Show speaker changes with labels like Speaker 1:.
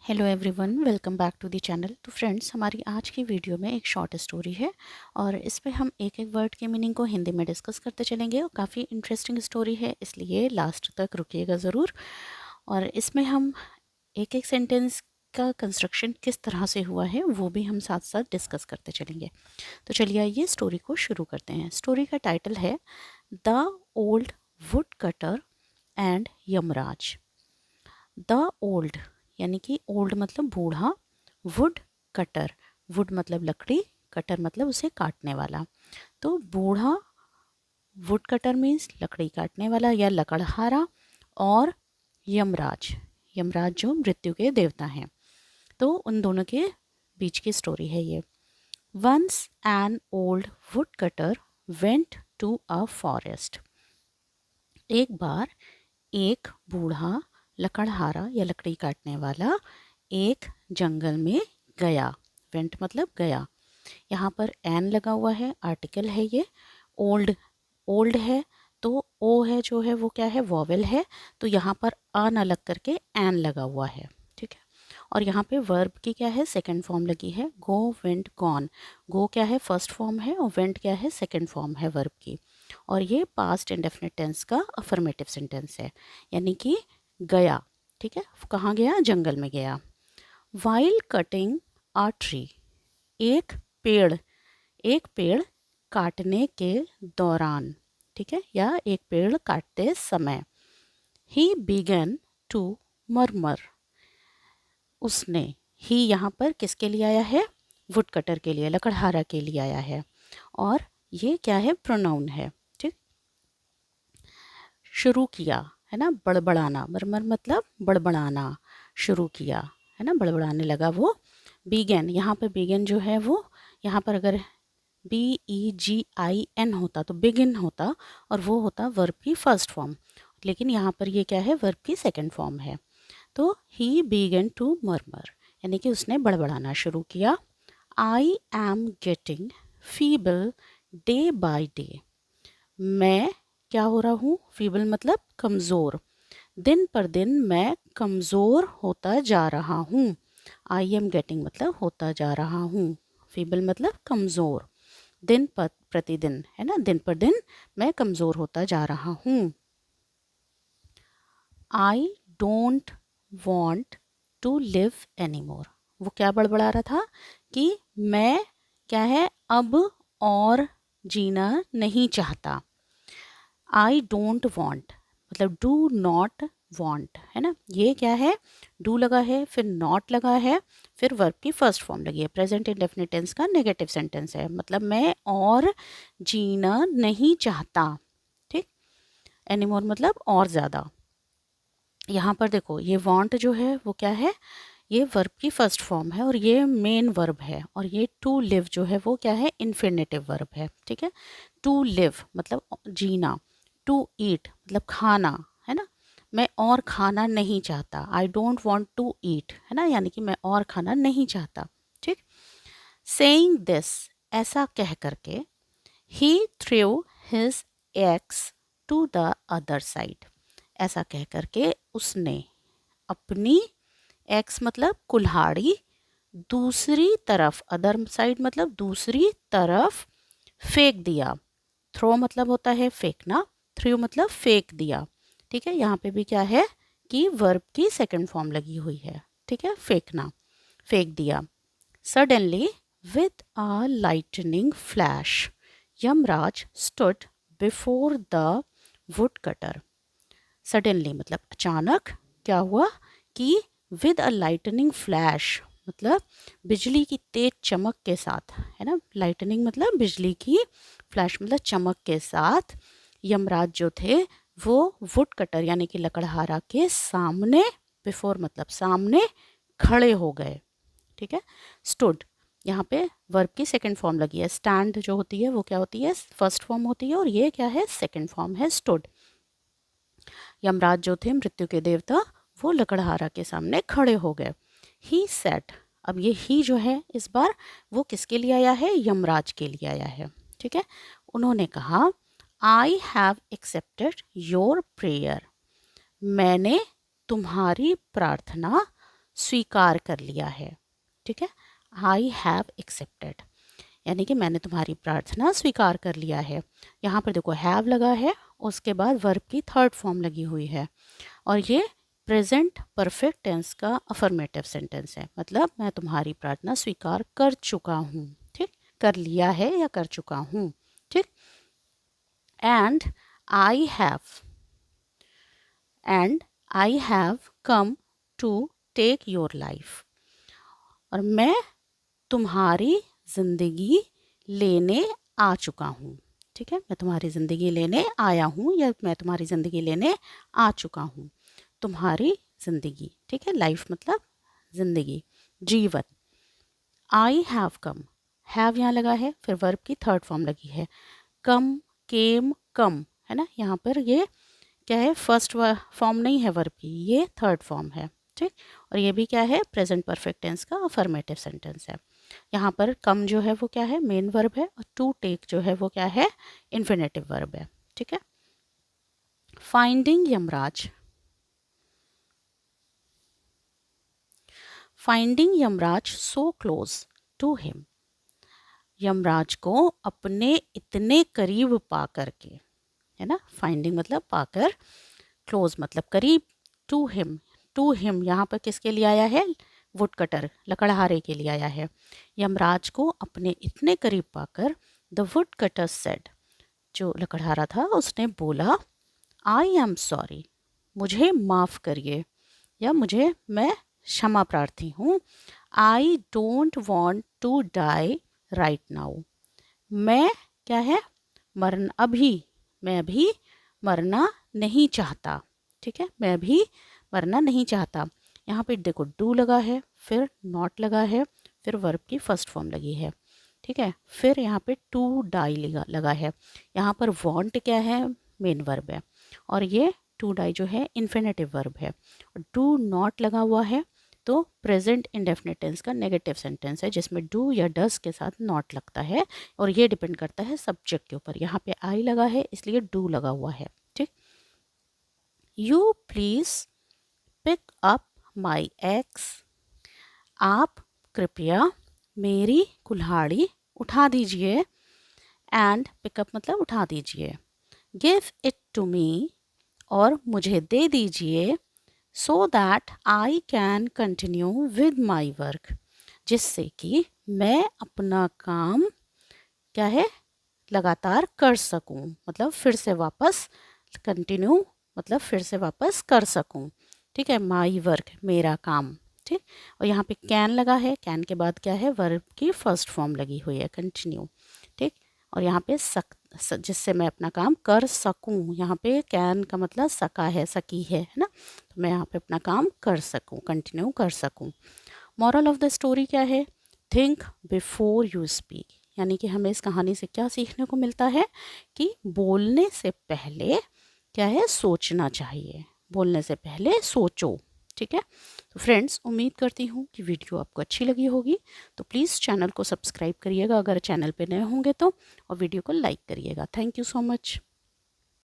Speaker 1: Hello everyone, welcome back to the channel. तो friends, हमारी आज की वीडियो में एक शॉर्ट स्टोरी है और इस पे हम एक एक वर्ड के मीनिंग को हिंदी में डिस्कस करते चलेंगे और काफ़ी इंटरेस्टिंग स्टोरी है, इसलिए लास्ट तक रुकिएगा ज़रूर। और इसमें हम एक एक सेंटेंस का कंस्ट्रक्शन किस तरह से हुआ है वो भी हम साथ साथ डिस्कस करते चलेंगे। तो चलिए आइए स्टोरी को शुरू करते हैं। स्टोरी का टाइटल है the old would cutter and Yamraj. The old यानी कि ओल्ड मतलब बूढ़ा, वुड कटर, वुड मतलब लकड़ी, कटर मतलब उसे काटने वाला। तो बूढ़ा वुड कटर मीन्स लकड़ी काटने वाला या लकड़हारा, और यमराज, यमराज जो मृत्यु के देवता हैं। तो उन दोनों के बीच की स्टोरी है ये। Once an old woodcutter went to a forest. एक बार एक बूढ़ा लकड़हारा या लकड़ी काटने वाला एक जंगल में गया। वेंट मतलब गया। यहाँ पर एन लगा हुआ है, आर्टिकल है ये। ओल्ड, ओल्ड है तो ओ है जो है वो क्या है, वॉवेल है। तो यहाँ पर अन अलग करके एन लगा हुआ है, ठीक है। और यहाँ पे वर्ब की क्या है, सेकंड फॉर्म लगी है, गो वेंट गॉन। गो क्या है, फर्स्ट फॉर्म है, और वेंट क्या है, सेकंड फॉर्म है वर्ब की। और ये पास्ट इंडेफिनिट टेंस का अफर्मेटिव सेंटेंस है, यानी कि गया, ठीक है। कहाँ गया, जंगल में गया। वाइल कटिंग आ ट्री, एक पेड़, एक पेड़ काटने के दौरान, ठीक है, या एक पेड़ काटते समय। ही बिगन टू मरमर, उसने, ही यहाँ पर किसके लिए आया है, वुड कटर के लिए, लकड़हारा के लिए आया है। और ये क्या है, प्रोनाउन है, ठीक। शुरू किया है ना, बड़बड़ाना, मरमर मतलब बड़बड़ाना, शुरू किया है ना, बड़बड़ाने लगा वो। बीगन, यहाँ पर बीगन जो है वो, यहाँ पर अगर BEGIN होता तो बिगिन होता, और वो होता वर्ब की फर्स्ट फॉर्म, लेकिन यहाँ पर ये क्या है, वर्ब की सेकंड फॉर्म है। तो ही बीगन टू मरमर, यानी कि उसने बड़बड़ाना शुरू किया। I am getting feeble day by day, मैं क्या हो रहा हूँ, फीबल मतलब कमज़ोर, दिन पर दिन मैं कमज़ोर होता जा रहा हूँ। आई एम गेटिंग मतलब होता जा रहा हूँ, फीबल मतलब कमज़ोर, दिन पर प्रतिदिन है ना, दिन पर दिन मैं कमज़ोर होता जा रहा हूँ। I don't want to live anymore, वो क्या बड़बड़ा रहा था कि मैं क्या है, अब और जीना नहीं चाहता। आई डोंट वॉन्ट मतलब डू नॉट वॉन्ट है ना, ये क्या है, डू लगा है, फिर नॉट लगा है, फिर वर्ब की फर्स्ट फॉर्म लगी है, प्रेजेंट इंडेफिनिट टेंस का नेगेटिव सेंटेंस है, मतलब मैं और जीना नहीं चाहता, ठीक। एनीमोर मतलब और ज़्यादा। यहाँ पर देखो ये वांट जो है वो क्या है, ये वर्ब की फर्स्ट फॉर्म है और ये मेन वर्ब है, और ये टू लिव जो है वो क्या है, इन्फिनेटिव वर्ब है, ठीक है। टू लिव मतलब जीना, टू ईट मतलब खाना, है ना। मैं और खाना नहीं चाहता, I don't want to eat है ना, यानी कि मैं और खाना नहीं चाहता, ठीक। सेइंग दिस, ऐसा कह करके, he threw his axe to the other side, ऐसा कह करके उसने अपनी, एक्स मतलब कुल्हाड़ी, दूसरी तरफ, अदर साइड मतलब दूसरी तरफ फेंक दिया। थ्रो मतलब होता है फेंकना, थ्रू मतलब फेंक दिया, ठीक है। यहाँ पे भी क्या है कि वर्ब की सेकंड फॉर्म लगी हुई है, ठीक है, फेंकना, फेंक दिया। Suddenly with a lightning flash Yamraj stood before the wood cutter. Suddenly मतलब अचानक, क्या हुआ कि विद अ लाइटनिंग फ्लैश मतलब बिजली की तेज चमक के साथ, है ना, लाइटनिंग मतलब बिजली की, फ्लैश मतलब चमक के साथ, यमराज जो थे वो वुड कटर यानी कि लकड़हारा के सामने, बिफोर मतलब सामने, खड़े हो गए, ठीक है। स्टूड, यहाँ पे वर्ब की सेकंड फॉर्म लगी है, स्टैंड जो होती है वो क्या होती है, फर्स्ट फॉर्म होती है, और ये क्या है, सेकंड फॉर्म है, स्टूड। यमराज जो थे मृत्यु के देवता, वो लकड़हारा के सामने खड़े हो गए। ही सेट, अब ये ही जो है इस बार वो किसके लिए आया है, यमराज के लिए आया है, ठीक है। उन्होंने कहा, I have accepted your prayer, मैंने तुम्हारी प्रार्थना स्वीकार कर लिया है, ठीक है। आई हैव एक्सेप्टेड, यानी कि मैंने तुम्हारी प्रार्थना स्वीकार कर लिया है। यहाँ पर देखो हैव लगा है, उसके बाद वर्ब की थर्ड फॉर्म लगी हुई है, और ये प्रेजेंट परफेक्ट टेंस का अफर्मेटिव सेंटेंस है, मतलब मैं तुम्हारी प्रार्थना स्वीकार कर चुका हूँ, ठीक, कर लिया है या कर चुका हूँ, ठीक। And I have and I have come to take your life, और मैं तुम्हारी ज़िंदगी लेने आ चुका हूँ, ठीक है। मैं तुम्हारी ज़िंदगी लेने आया हूँ या मैं तुम्हारी ज़िंदगी लेने आ चुका हूँ। तुम्हारी ज़िंदगी, ठीक है, लाइफ मतलब ज़िंदगी, जीवन। आई हैव कम, हैव यहाँ लगा है, फिर वर्ब की थर्ड फॉर्म लगी है, कम, केम, कम, है ना। यहाँ पर ये क्या है, फर्स्ट फॉर्म नहीं है वर्ब की, ये थर्ड फॉर्म है, ठीक। और ये भी क्या है, प्रेजेंट परफेक्ट टेंस का अफर्मेटिव सेंटेंस है। यहाँ पर कम जो है वो क्या है, मेन वर्ब है, और टू टेक जो है वो क्या है, इन्फिनेटिव वर्ब है, ठीक है। Finding Yamraj, finding Yamraj so close to him, Yamraj को अपने इतने करीब पा करके, है ना। फाइंडिंग मतलब पाकर, क्लोज मतलब करीब, टू हिम यहाँ पर किसके लिए आया है, वुड कटर, लकड़हारे के लिए आया है। यमराज को अपने इतने करीब पाकर द वुड कटर सेड, जो लकड़हारा था उसने बोला, आई एम सॉरी, मुझे माफ़ करिए, या मैं क्षमा प्रार्थी हूँ। I don't want to die right now, मैं क्या है, मैं अभी मरना नहीं चाहता, ठीक है, मैं अभी मरना नहीं चाहता। यहाँ पे देखो डू लगा है, फिर नॉट लगा है, फिर वर्ब की फर्स्ट फॉर्म लगी है, ठीक है, फिर यहाँ पे टू डाई लगा है। यहाँ पर वॉन्ट क्या है, मेन वर्ब है, और ये टू डाई जो है इन्फिनेटिव वर्ब है। डू नॉट लगा हुआ है तो प्रेजेंट इंडेफिनिट टेंस का नेगेटिव सेंटेंस है, जिसमें डू या डस के साथ नॉट लगता है, और ये डिपेंड करता है सब्जेक्ट के ऊपर। यहाँ पे आई लगा है इसलिए डू लगा हुआ है, ठीक। You please pick up my ex, आप कृपया मेरी कुल्हाड़ी उठा दीजिए, एंड पिकअप मतलब उठा दीजिए, गिव इट टू मी, और मुझे दे दीजिए, so that I can continue with my work, जिससे कि मैं अपना काम क्या है, लगातार कर सकूं, मतलब फिर से वापस, कंटिन्यू मतलब फिर से वापस कर सकूं, ठीक है, माई वर्क मेरा काम, ठीक। और यहाँ पे कैन लगा है, कैन के बाद क्या है, वर्ब की फर्स्ट फॉर्म लगी हुई है, कंटिन्यू, ठीक। और यहाँ पे जिससे मैं अपना काम कर सकूं, यहाँ पे कैन का मतलब सका है, सकी है ना, तो मैं यहाँ पे अपना काम कर सकूं, कंटिन्यू कर सकूं। मॉरल ऑफ द स्टोरी क्या है, थिंक बिफोर यू स्पीक, यानी कि हमें इस कहानी से क्या सीखने को मिलता है कि बोलने से पहले क्या है, सोचना चाहिए, बोलने से पहले सोचो, ठीक है। तो फ्रेंड्स, उम्मीद करती हूँ कि वीडियो आपको अच्छी लगी होगी, तो प्लीज़ चैनल को सब्सक्राइब करिएगा अगर चैनल पे नए होंगे तो, और वीडियो को लाइक करिएगा। Thank you so much.